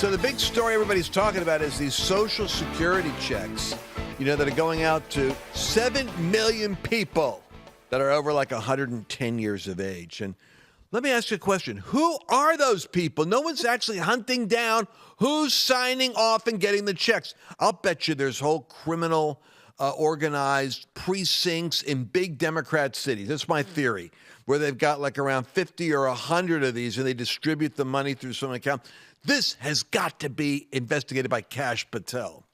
So the big story everybody's talking about is these Social Security checks, that are going out to 7 million people that are over like 110 years of age. And let me ask you a question. Who are those people? No one's actually hunting down who's signing off and getting the checks. I'll bet you there's whole criminal organized precincts in big Democrat cities. That's my theory, where they've got like around 50 or 100 of these and they distribute the money through some account. This has got to be investigated by Kash Patel.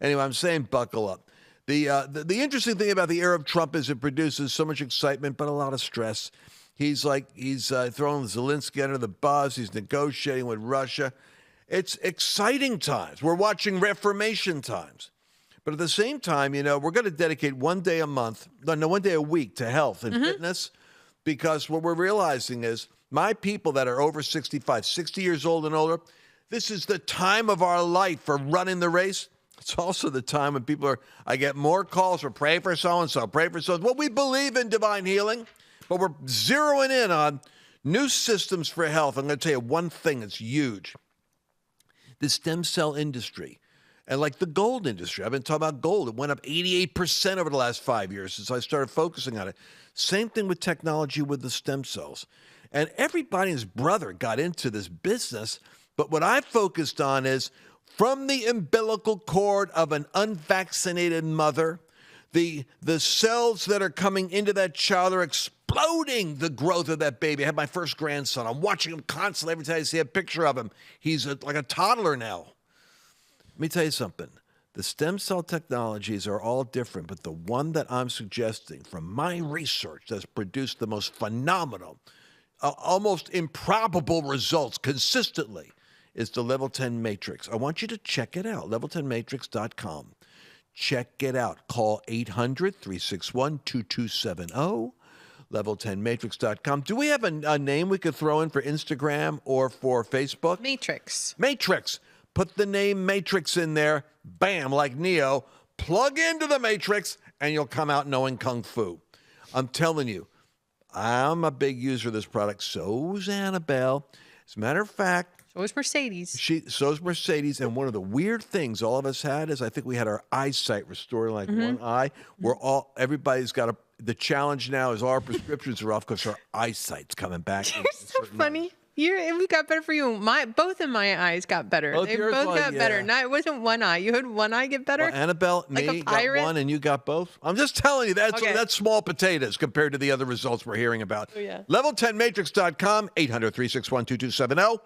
Anyway, I'm saying buckle up. The interesting thing about the era of Trump is it produces so much excitement, but a lot of stress. He's throwing Zelensky under the bus. He's negotiating with Russia. It's exciting times. We're watching Reformation times. But at the same time, we're going to dedicate one day a week to health and fitness, because what we're realizing is my people that are over 65, 60 years old and older, this is the time of our life for running the race. It's also the time when I get more calls for pray for so-and-so, pray for so-and-so. Well, we believe in divine healing, but we're zeroing in on new systems for health. I'm going to tell you one thing that's huge. The stem cell industry. And like the gold industry, I've been talking about gold. It went up 88% over the last 5 years since I started focusing on it. Same thing with technology with the stem cells. And everybody and his brother got into this business. But what I focused on is from the umbilical cord of an unvaccinated mother, the cells that are coming into that child are exploding the growth of that baby. I had my first grandson. I'm watching him constantly. Every time I see a picture of him, he's like a toddler now. Let me tell you something. The stem cell technologies are all different, but the one that I'm suggesting from my research that's produced the most phenomenal, almost improbable results consistently is the Level 10 Matrix. I want you to check it out, level10matrix.com. Check it out. Call 800-361-2270, level10matrix.com. Do we have a name we could throw in for Instagram or for Facebook? Matrix. Put the name Matrix in there, bam, like Neo, plug into the Matrix, and you'll come out knowing Kung Fu. I'm telling you, I'm a big user of this product. So's Annabelle. As a matter of fact, So is Mercedes. So's Mercedes. And one of the weird things all of us had is I think we had our eyesight restored, like one eye. Everybody's got the challenge now is our prescriptions are off because our eyesight's coming back. You're so funny. We got better for you. Both of my eyes got better. They both got better. No, it wasn't one eye. You had one eye get better? Well, Annabelle, like me got one and you got both. I'm just telling you, that's small potatoes compared to the other results we're hearing about. Oh, yeah. Level10matrix.com, 800-361-2270.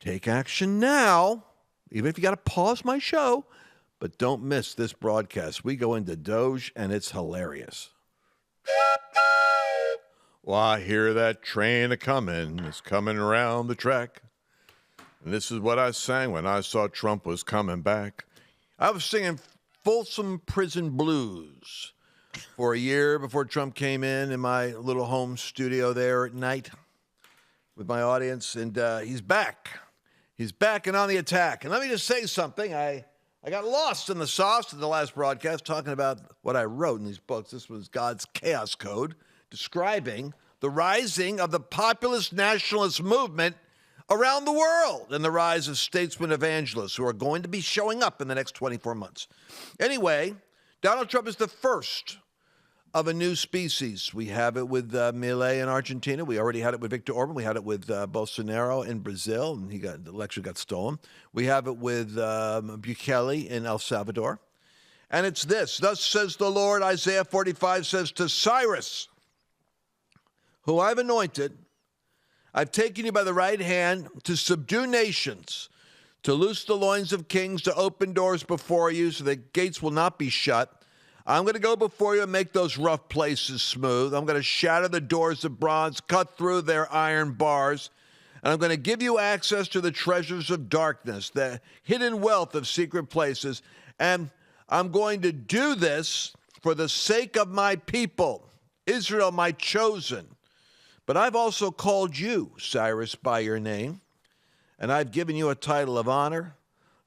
Take action now, even if you got to pause my show. But don't miss this broadcast. We go into Doge, and it's hilarious. Well, I hear that train a-coming. It's coming around the track. And this is what I sang when I saw Trump was coming back. I was singing Folsom Prison Blues for a year before Trump came in my little home studio there at night with my audience. And he's back. He's back and on the attack. And let me just say something. I got lost in the sauce at the last broadcast talking about what I wrote in these books. This was God's Chaos Code, describing the rising of the populist nationalist movement around the world and the rise of statesman evangelists who are going to be showing up in the next 24 months. Anyway, Donald Trump is the first of a new species. We have it with Milei in Argentina. We already had it with Viktor Orban. We had it with Bolsonaro in Brazil, and the election got stolen. We have it with Bukele in El Salvador. And it's this: thus says the Lord, Isaiah 45 says to Cyrus, who I've anointed, I've taken you by the right hand to subdue nations, to loose the loins of kings, to open doors before you so that gates will not be shut. I'm going to go before you and make those rough places smooth. I'm going to shatter the doors of bronze, cut through their iron bars, and I'm going to give you access to the treasures of darkness, the hidden wealth of secret places. And I'm going to do this for the sake of my people, Israel, my chosen. But I've also called you, Cyrus, by your name, and I've given you a title of honor,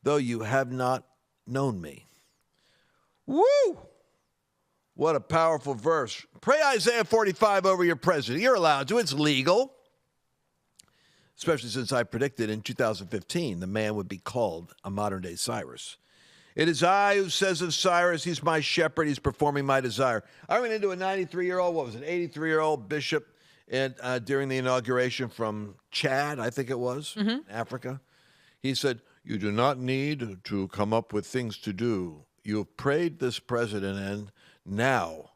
though you have not known me. Woo! What a powerful verse. Pray Isaiah 45 over your president. You're allowed to. It's legal. especially since I predicted in 2015 the man would be called a modern-day Cyrus. It is I who says of Cyrus, he's my shepherd, he's performing my desire. I went into a 93-year-old, 83-year-old bishop during the inauguration from Chad, I think it was, Africa. He said, you do not need to come up with things to do. You have prayed this president, and now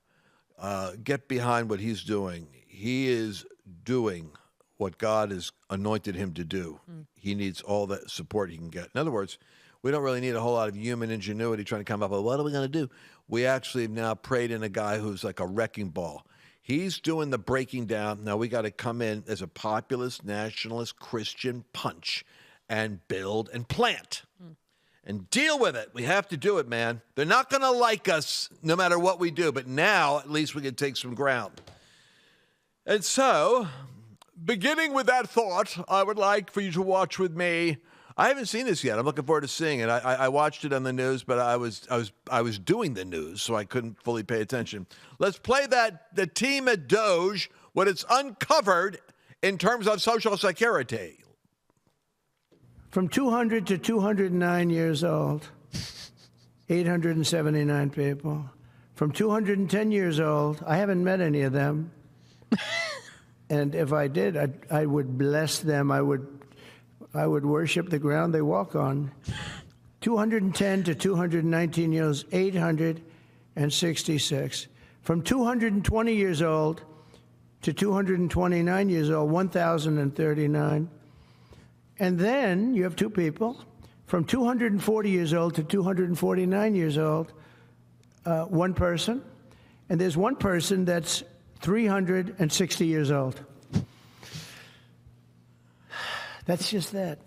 get behind what he's doing. He is doing what God has anointed him to do. He needs all the support he can get. In other words, we don't really need a whole lot of human ingenuity trying to come up with what are we going to do. We actually have now prayed in a guy who's like a wrecking ball. He's doing the breaking down. Now we got to come in as a populist, nationalist, Christian punch and build and plant and deal with it. We have to do it, man. They're not going to like us no matter what we do, but now at least we can take some ground. And so, beginning with that thought, I would like for you to watch with me. I haven't seen this yet. I'm looking forward to seeing it. I watched it on the news, but I was doing the news, so I couldn't fully pay attention. Let's play the team at Doge, what it's uncovered in terms of Social Security. From 200 to 209 years old, 879 people. From 210 years old, I haven't met any of them. And if I did, I would bless them. I would worship the ground they walk on. 210 to 219 years, 866. From 220 years old to 229 years old, 1,039. And then you have two people. From 240 years old to 249 years old, one person. And there's one person that's 360 years old. That's just that.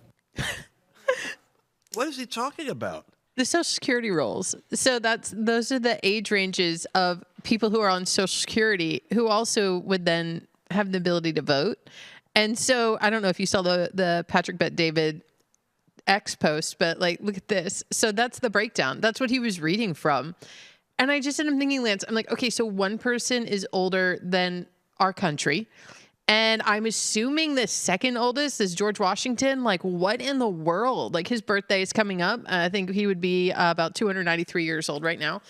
What is he talking about? The Social Security rolls. So those are the age ranges of people who are on Social Security who also would then have the ability to vote. And so I don't know if you saw the Patrick Bet-David X post, but like, look at this. So that's the breakdown. That's what he was reading from. And I just ended up thinking, Lance, I'm like, okay, so one person is older than our country. And I'm assuming the second oldest is George Washington. Like, what in the world? Like, his birthday is coming up. I think he would be about 293 years old right now.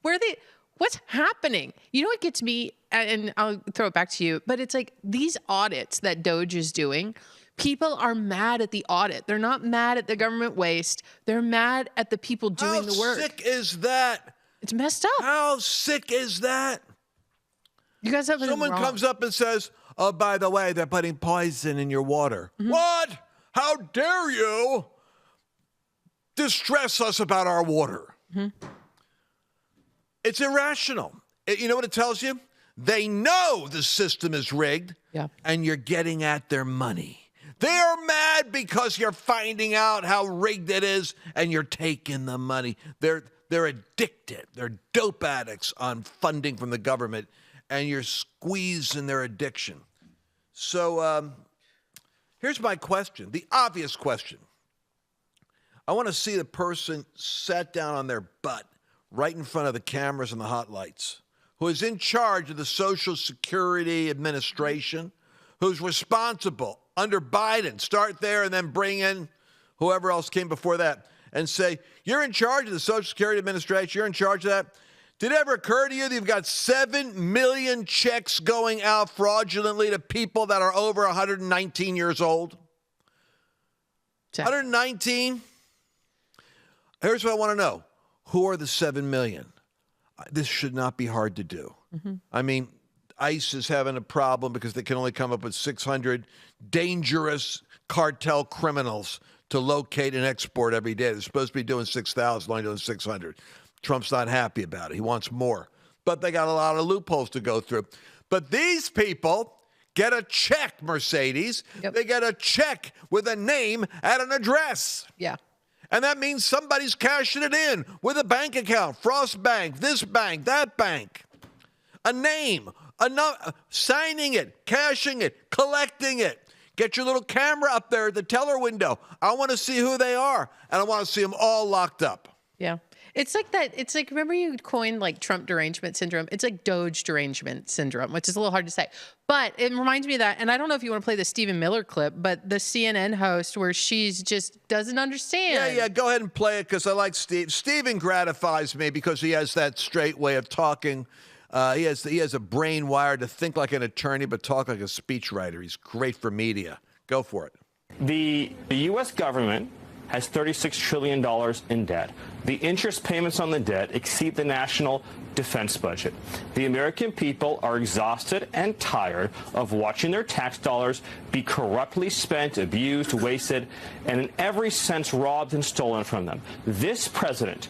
What's happening? You know what gets me, and I'll throw it back to you, but it's like these audits that Doge is doing, people are mad at the audit. They're not mad at the government waste. They're mad at the people doing the work. How sick is that? It's messed up. How sick is that? You guys have Someone wrong. comes up and says, oh, by the way, they're putting poison in your water. What? How dare you distress us about our water? It's irrational. You know what it tells you? They know the system is rigged, and you're getting at their money. They are mad because you're finding out how rigged it is, and you're taking the money. They're addicted. They're dope addicts on funding from the government, and you're squeezing their addiction. So here's my question, the obvious question. I want to see the person sat down on their butt right in front of the cameras and the hot lights, who is in charge of the Social Security Administration, who's responsible under Biden. Start there and then bring in whoever else came before that and say, you're in charge of the Social Security Administration, you're in charge of that. Did it ever occur to you that you've got 7 million checks going out fraudulently to people that are over 119 years old? 119? Here's what I want to know. Who are the 7 million? This should not be hard to do. I mean, ICE is having a problem because they can only come up with 600 dangerous cartel criminals to locate and export every day. They're supposed to be doing 6,000, only doing 600. Trump's not happy about it. He wants more. But they got a lot of loopholes to go through. But these people get a check, Mercedes. They get a check with a name and an address. Yeah. And that means somebody's cashing it in with a bank account, Frost Bank, this bank, that bank. A name, signing it, cashing it, collecting it. Get your little camera up there at the teller window. I want to see who they are, and I want to see them all locked up. Yeah. It's like that. It's like, remember you coined like Trump derangement syndrome? It's like Doge derangement syndrome, which is a little hard to say. But it reminds me of that. And I don't know if you want to play the Stephen Miller clip, but the CNN host where she's just doesn't understand. Yeah, go ahead and play it because I like Steve. Stephen gratifies me because he has that straight way of talking. He has a brain wired to think like an attorney but talk like a speechwriter. He's great for media. Go for it. The U.S. government has $36 trillion in debt. The interest payments on the debt exceed the national defense budget. The American people are exhausted and tired of watching their tax dollars be corruptly spent, abused, wasted, and in every sense robbed and stolen from them. This president,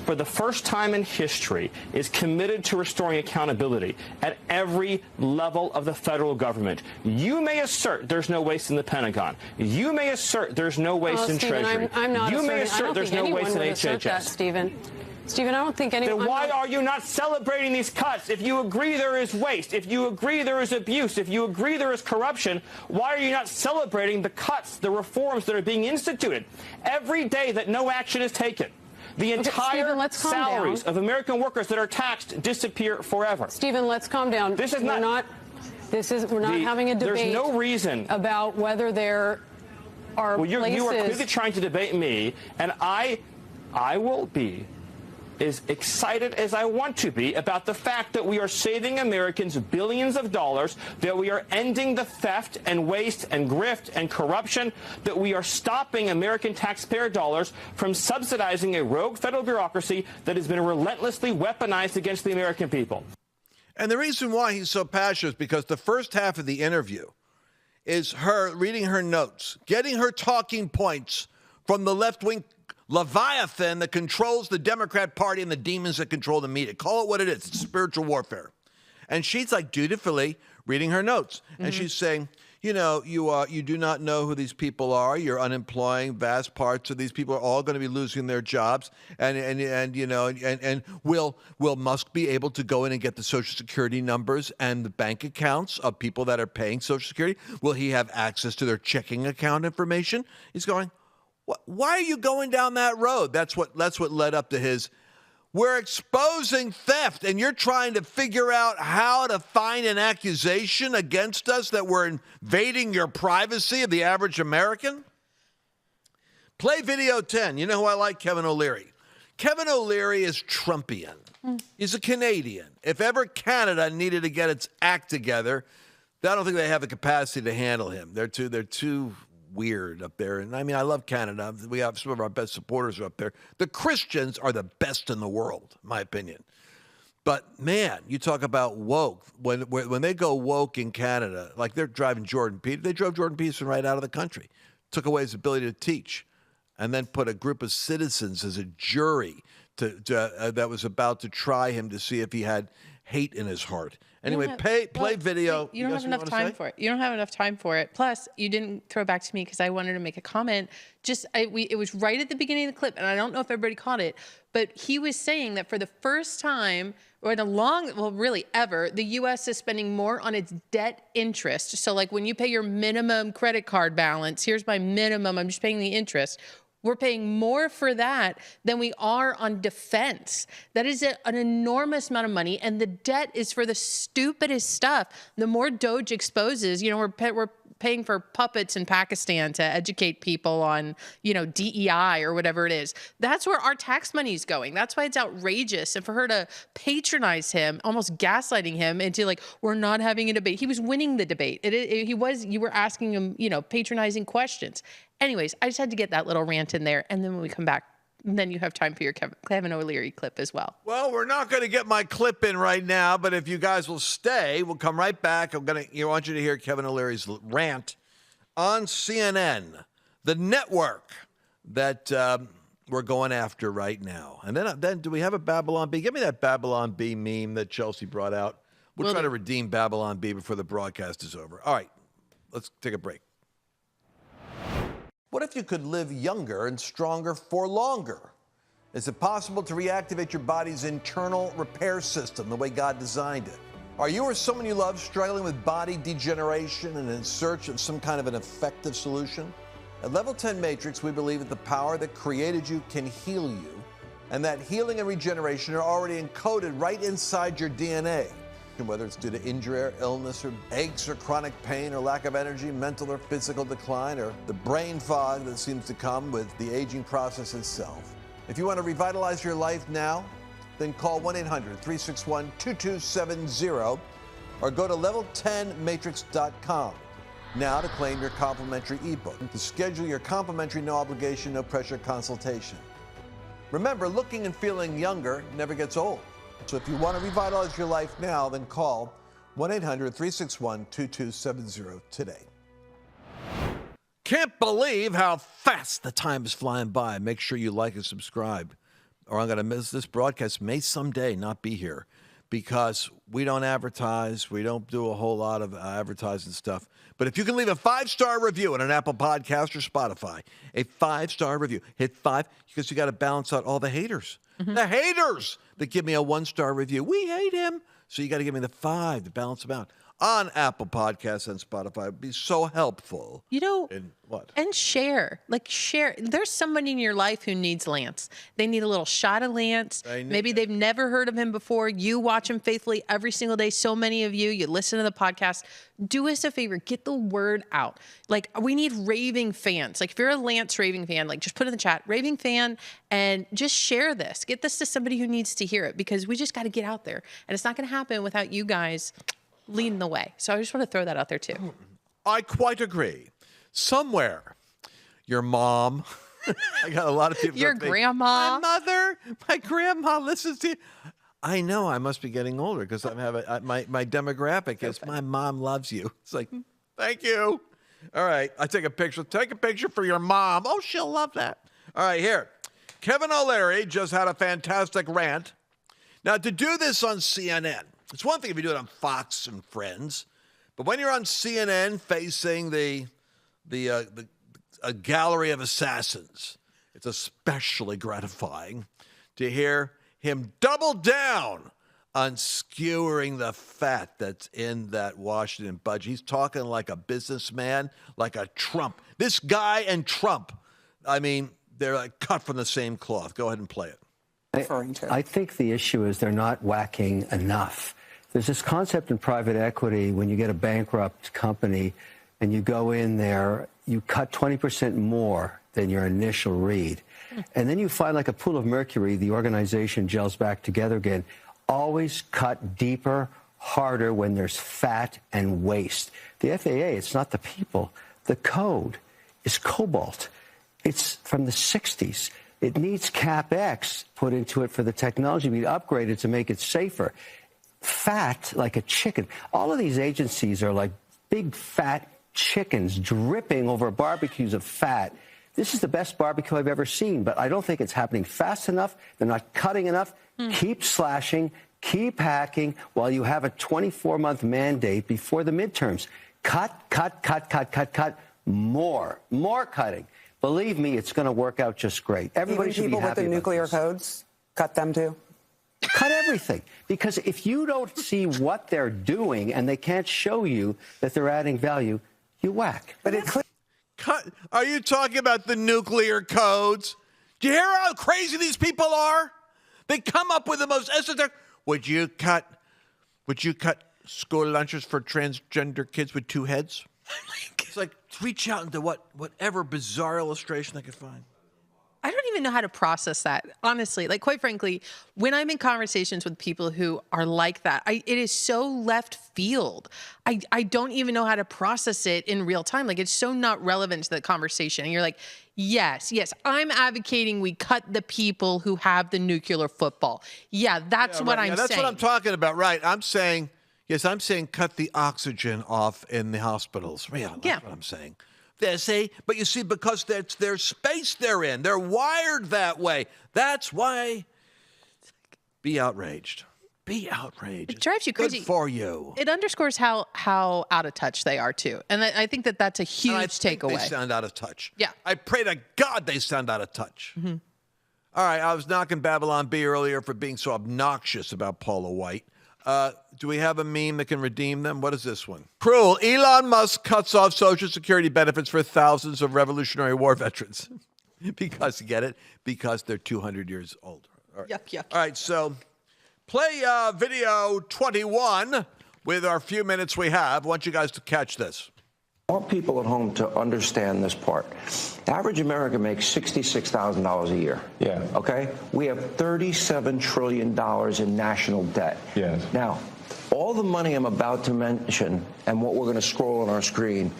for the first time in history, is committed to restoring accountability at every level of the federal government. You may assert there's no waste in the Pentagon. You may assert there's no waste in Stephen, Treasury. I'm not you asserting, may assert there's no waste in HHS. That, Stephen, I don't think anyone... Then why are you not celebrating these cuts? If you agree there is waste, if you agree there is abuse, if you agree there is corruption, why are you not celebrating the cuts, the reforms that are being instituted? Every day that no action is taken, the entire Stephen, salaries of American workers that are taxed disappear forever. Stephen, let's calm down. This is we're not having a debate. There's no reason about whether there are places. You are clearly trying to debate me, and I will be as excited as I want to be about the fact that we are saving Americans billions of dollars, that we are ending the theft and waste and grift and corruption, that we are stopping American taxpayer dollars from subsidizing a rogue federal bureaucracy that has been relentlessly weaponized against the American people. And the reason why he's so passionate is because the first half of the interview is her reading her notes, getting her talking points from the left-wing Leviathan that controls the Democrat Party and the demons that control the media. Call it what it is. It's spiritual warfare. And she's like dutifully reading her notes. Mm-hmm. And she's saying, you do not know who these people are. You're unemploying vast parts of these people are all going to be losing their jobs. And will Musk be able to go in and get the Social Security numbers and the bank accounts of people that are paying Social Security? Will he have access to their checking account information? He's going, why are you going down that road? That's what led up to his, we're exposing theft, and you're trying to figure out how to find an accusation against us that we're invading your privacy of the average American? Play video 10. You know who I like? Kevin O'Leary. Kevin O'Leary is Trumpian. He's a Canadian. If ever Canada needed to get its act together, I don't think they have the capacity to handle him. They're too weird up there. And I mean, I love Canada. We have some of our best supporters are up there. The Christians are the best in the world, in my opinion. But man, you talk about woke. When they go woke in Canada, like they're driving Jordan Peterson. They drove Jordan Peterson right out of the country, took away his ability to teach, and then put a group of citizens as a jury that was about to try him to see if he had hate in his heart. Anyway, play video. You don't have enough time for it. You don't have enough time for it. Plus, you didn't throw back to me because I wanted to make a comment. It was right at the beginning of the clip, and I don't know if everybody caught it, but he was saying that for the first time, or really ever, the U.S. is spending more on its debt interest. So like when you pay your minimum credit card balance, here's my minimum, I'm just paying the interest. We're paying more for that than we are on defense. That is an enormous amount of money, and the debt is for the stupidest stuff. The more Doge exposes, we're paying for puppets in Pakistan to educate people on, DEI or whatever it is. That's where our tax money is going. That's why it's outrageous. And for her to patronize him, almost gaslighting him into like, we're not having a debate. He was winning the debate. You were asking him, patronizing questions. Anyways, I just had to get that little rant in there. And then when we come back, then you have time for your Kevin O'Leary clip as well. Well, we're not going to get my clip in right now, but if you guys will stay, we'll come right back. I want you to hear Kevin O'Leary's rant on CNN, the network that we're going after right now. And then do we have a Babylon Bee? Give me that Babylon Bee meme that Chelsea brought out. We'll try to redeem Babylon Bee before the broadcast is over. All right, let's take a break. What if you could live younger and stronger for longer? Is it possible to reactivate your body's internal repair system the way God designed it? Are you or someone you love struggling with body degeneration and in search of some kind of an effective solution? At Level 10 Matrix, we believe that the power that created you can heal you And that healing and regeneration are already encoded right inside your DNA. And whether it's due to injury or illness or aches or chronic pain or lack of energy, mental or physical decline, or the brain fog that seems to come with the aging process itself. If you want to revitalize your life now, then call 1-800-361-2270 or go to level10matrix.com now to claim your complimentary ebook and to schedule your complimentary no obligation, no pressure consultation. Remember, looking and feeling younger never gets old. So if you want to revitalize your life now, then call 1-800-361-2270 today. Can't believe how fast the time is flying by. Make sure you like and subscribe, or I'm going to miss this broadcast. May someday not be here because we don't advertise. We don't do a whole lot of advertising stuff. But if you can leave a 5-star review on an Apple Podcast or Spotify, a 5-star review, hit 5 because you got to balance out all the haters. Mm-hmm. The haters that give me a 1-star review. We hate him. So you got to give me the 5 to balance them out. On Apple Podcasts and Spotify. It would be so helpful. You know, what? And share. Like, share. There's somebody in your life who needs Lance. They need a little shot of Lance. Maybe they've never heard of him before. You watch him faithfully every single day. So many of you listen to the podcast. Do us a favor. Get the word out. Like, we need raving fans. Like, if you're a Lance raving fan, like, just put in the chat, raving fan, and just share this. Get this to somebody who needs to hear it, because we just got to get out there. And it's not going to happen without you guys leading the way. So I just want to throw that out there too. I quite agree. Somewhere, your mom, I got a lot of people. Your grandma. My mother, my grandma listens to you. I know I must be getting older because I'm having my demographic is my mom loves you. It's like, thank you. All right, I take a picture. Take a picture for your mom. Oh, she'll love that. All right, here. Kevin O'Leary just had a fantastic rant. Now, to do this on CNN, it's one thing if you do it on Fox and Friends, but when you're on CNN facing a gallery of assassins, it's especially gratifying to hear him double down on skewering the fat that's in that Washington budget. He's talking like a businessman, like a Trump. This guy and Trump, I mean, they're like cut from the same cloth. Go ahead and play it. I think the issue is they're not whacking enough. There's this concept in private equity when you get a bankrupt company and you go in there, you cut 20% more than your initial read. And then you find like a pool of mercury, the organization gels back together again. Always cut deeper, harder when there's fat and waste. The FAA, it's not the people. The code is cobalt. It's from the 60s. It needs CapEx put into it for the technology to be upgraded to make it safer. Fat like a chicken. All of these agencies are like big fat chickens dripping over barbecues of fat. This is the best barbecue I've ever seen, but I don't think it's happening fast enough. They're not cutting enough. Keep slashing, keep hacking while you have a 24-month mandate before the midterms. Cut. More cutting. Believe me, it's going to work out just great. Everybody should be happy. People with the nuclear codes, cut them too. Cut everything. Because if you don't see what they're doing and they can't show you that they're adding value, you whack. But it could. Cut. Are you talking about the nuclear codes? Do you hear how crazy these people are? They come up with the most esoteric. Would you cut school lunches for transgender kids with 2 heads? It's like reach out into whatever bizarre illustration I could find. I don't even know how to process that, honestly. Like, quite frankly, when I'm in conversations with people who are like that, it is so left field. I don't even know how to process it in real time. Like, it's so not relevant to the conversation. And you're like, yes, I'm advocating we cut the people who have the nuclear football. Yeah, that's what I'm saying. That's what I'm talking about, right? I'm saying cut the oxygen off in the hospitals. Yeah, that's what I'm saying. But you see, because that's their space they're in. They're wired that way. That's why. Be outraged. Be outraged. It drives you crazy. Good for you. It underscores how out of touch they are, too. And I think that's a huge takeaway. They sound out of touch. Yeah. I pray to God they sound out of touch. Mm-hmm. All right, I was knocking Babylon Bee earlier for being so obnoxious about Paula White. Do we have a meme that can redeem them? What is this one? Cruel. Elon Musk cuts off Social Security benefits for thousands of Revolutionary War veterans. Because, you get it? Because they're 200 years old. All right. Yuck. All right, so play video 21 with our few minutes we have. I want you guys to catch this. I want people at home to understand this part. The average American makes $66,000 a year. Yeah. Okay? We have $37 trillion in national debt. Yes. Now, all the money I'm about to mention and what we're going to scroll on our screen,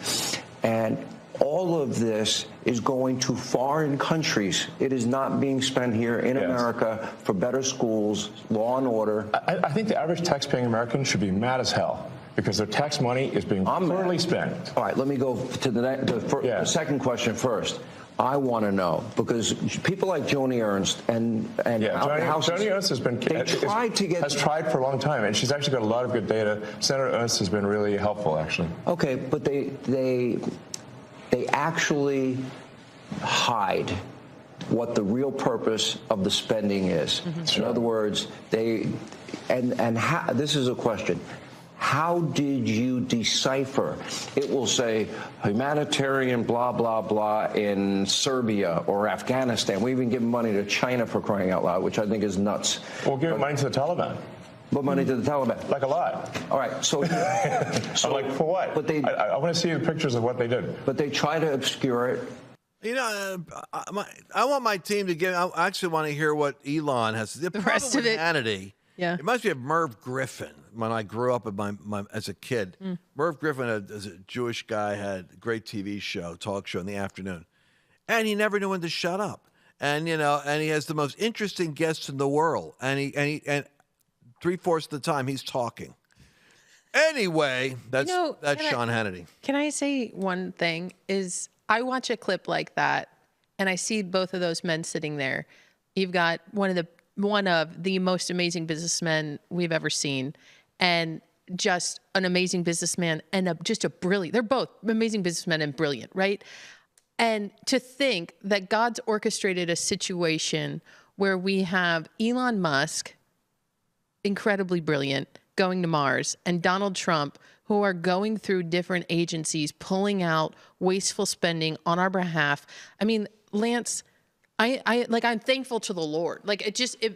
and all of this is going to foreign countries. It is not being spent here in America for better schools, law and order. I think the average tax-paying American should be mad as hell because their tax money is being poorly spent. All right, let me go to the second question first. I want to know, because people like Joni Ernst and Joni Ernst has tried for a long time, and she's actually got a lot of good data. Senator Ernst has been really helpful, actually. Okay, but they actually hide what the real purpose of the spending is. Mm-hmm. In other words, this is a question. How did you decipher? It will say humanitarian blah, blah, blah in Serbia or Afghanistan. We even give money to China, for crying out loud, which I think is nuts. We'll give money to the Taliban. What money to the Taliban? Like a lot. All right, so I'm like, for what? But I want to see the pictures of what they did. But they try to obscure it. You know, I want my team to give. I actually want to hear what Elon has. The rest of it. Hannity. Yeah. It must be of Merv Griffin. When I grew up as a kid, Merv Griffin, as a Jewish guy, had a great TV show, talk show in the afternoon, and he never knew when to shut up. And he has the most interesting guests in the world, and 3/4 of the time he's talking. Anyway, that's Sean Hannity. Can I say one thing? Is I watch a clip like that, and I see both of those men sitting there. You've got one of the most amazing businessmen we've ever seen, and just an amazing businessman and just a brilliant. They're both amazing businessmen and brilliant, right? And to think that God's orchestrated a situation where we have Elon Musk, incredibly brilliant, going to Mars, and Donald Trump, who are going through different agencies, pulling out wasteful spending on our behalf. I mean, Lance, I'm thankful to the Lord.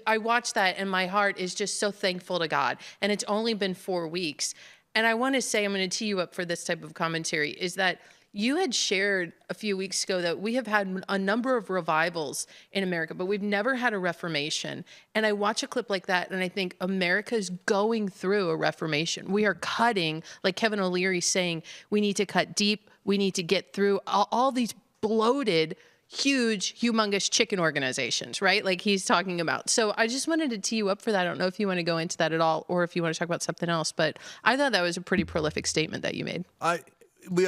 I watch that and my heart is just so thankful to God. And it's only been 4 weeks. And I want to say, I'm going to tee you up for this type of commentary, is that you had shared a few weeks ago that we have had a number of revivals in America, but we've never had a reformation. And I watch a clip like that and I think America is going through a reformation. We are cutting, like Kevin O'Leary saying, we need to cut deep. We need to get through all these bloated, huge, humongous chicken organizations, right? Like he's talking about. So I just wanted to tee you up for that. I don't know if you want to go into that at all or if you want to talk about something else, but I thought that was a pretty prolific statement that you made. We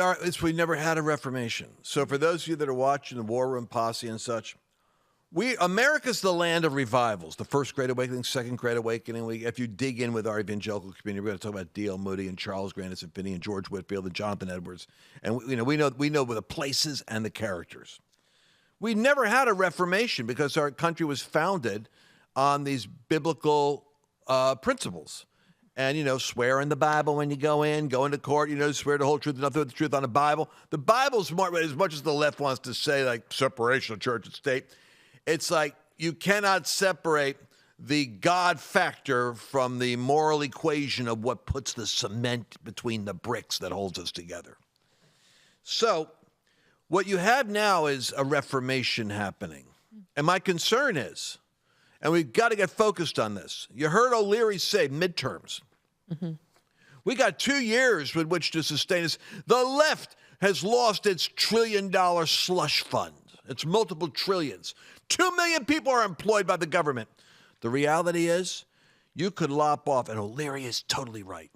never had a reformation. So for those of you that are watching the War Room Posse and such, America's the land of revivals. The First Great Awakening, Second Great Awakening. If you dig in with our evangelical community, we're going to talk about D.L. Moody and Charles Grandison Finney and George Whitefield and Jonathan Edwards. And we know the places and the characters. We never had a reformation because our country was founded on these biblical principles. And, swear in the Bible when you go into court, swear the whole truth and nothing but the truth on the Bible. The Bible's more, as much as the left wants to say, like, separation of church and state, it's like you cannot separate the God factor from the moral equation of what puts the cement between the bricks that holds us together. So what you have now is a reformation happening. And my concern is, and we've got to get focused on this. You heard O'Leary say midterms. Mm-hmm. We got 2 years with which to sustain this. The left has lost its $1 trillion slush fund. It's multiple trillions. 2 million people are employed by the government. The reality is you could lop off, and O'Leary is totally right.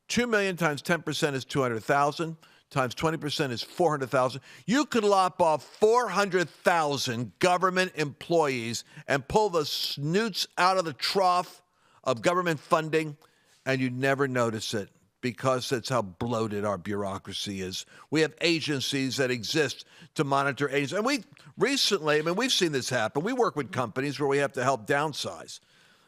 2 million times 10% is 200,000. Times 20% is 400,000. You could lop off 400,000 government employees and pull the snoots out of the trough of government funding, and you'd never notice it because that's how bloated our bureaucracy is. We have agencies that exist to monitor agencies. And we've seen this happen. We work with companies where we have to help downsize.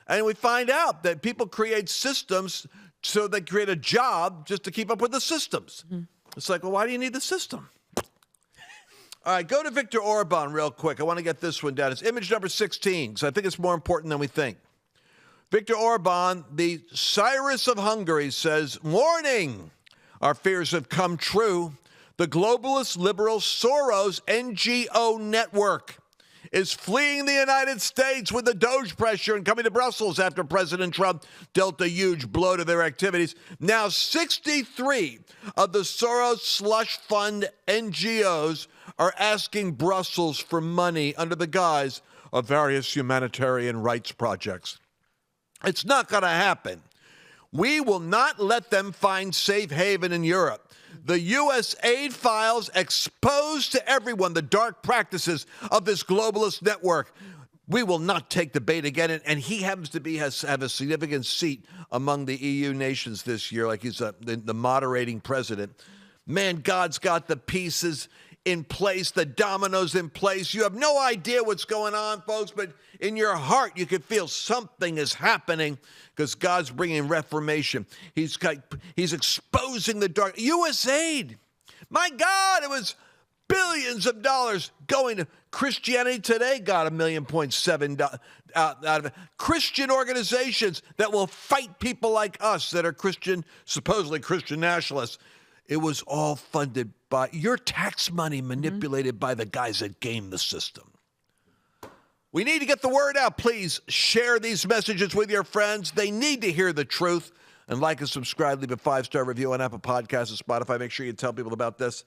And we find out that people create systems so they create a job just to keep up with the systems. Mm-hmm. It's like, well, why do you need the system? All right, go to Viktor Orban real quick. I want to get this one down. It's image number 16, because I think it's more important than we think. Viktor Orban, the Cyrus of Hungary, says, "Warning! Our fears have come true. The globalist liberal Soros NGO network is fleeing the United States with the Doge pressure and coming to Brussels after President Trump dealt a huge blow to their activities. Now 63 of the Soros slush fund NGOs are asking Brussels for money under the guise of various humanitarian rights projects. It's not going to happen. We will not let them find safe haven in Europe. The U.S. aid files expose to everyone the dark practices of this globalist network. We will not take the bait again." And he happens to have a significant seat among the EU nations this year, like he's the moderating president. Man, God's got the pieces in place, the dominoes in place. You have no idea what's going on, folks, but in your heart you can feel something is happening because God's bringing reformation. He's exposing the dark. U.S. aid. My God, it was billions of dollars going to Christianity Today. Got $1.7 million out of it. Christian organizations that will fight people like us that are Christian, supposedly Christian nationalists. It was all funded by your tax money, manipulated by the guys that game the system. We need to get the word out. Please share these messages with your friends. They need to hear the truth. And like and subscribe. Leave a 5-star review on Apple Podcasts and Spotify. Make sure you tell people about this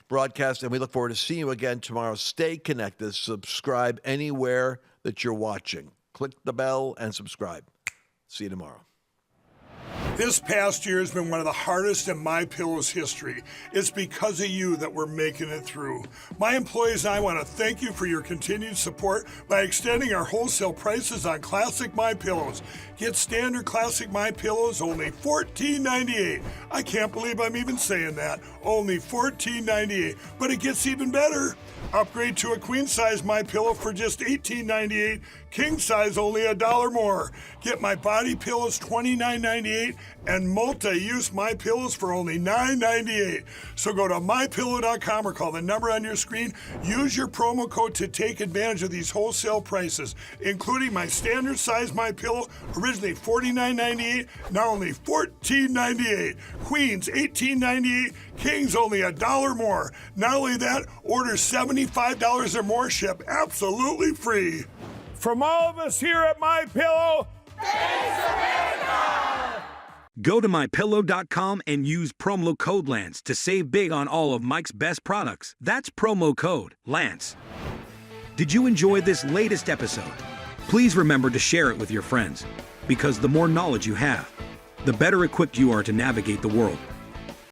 broadcast. And we look forward to seeing you again tomorrow. Stay connected. Subscribe anywhere that you're watching. Click the bell and subscribe. See you tomorrow. This past year has been one of the hardest in MyPillow's history. It's because of you that we're making it through. My employees and I want to thank you for your continued support by extending our wholesale prices on classic MyPillows. Get standard classic MyPillows only $14.98. I can't believe I'm even saying that. Only $14.98. But it gets even better. Upgrade to a queen size MyPillow for just $18.98. King size only $1 more. Get my body pillows $29.98 and multi-use MyPillows for only $9.98. So go to MyPillow.com or call the number on your screen. Use your promo code to take advantage of these wholesale prices, including my standard size MyPillow, originally $49.98, now only $14.98. Queens $18.98, Kings only $1 more. Not only that, order $75 or more, ship absolutely free. From all of us here at MyPillow, thanks America! Go to MyPillow.com and use promo code Lance to save big on all of Mike's best products. That's promo code Lance. Did you enjoy this latest episode? Please remember to share it with your friends, because the more knowledge you have, the better equipped you are to navigate the world.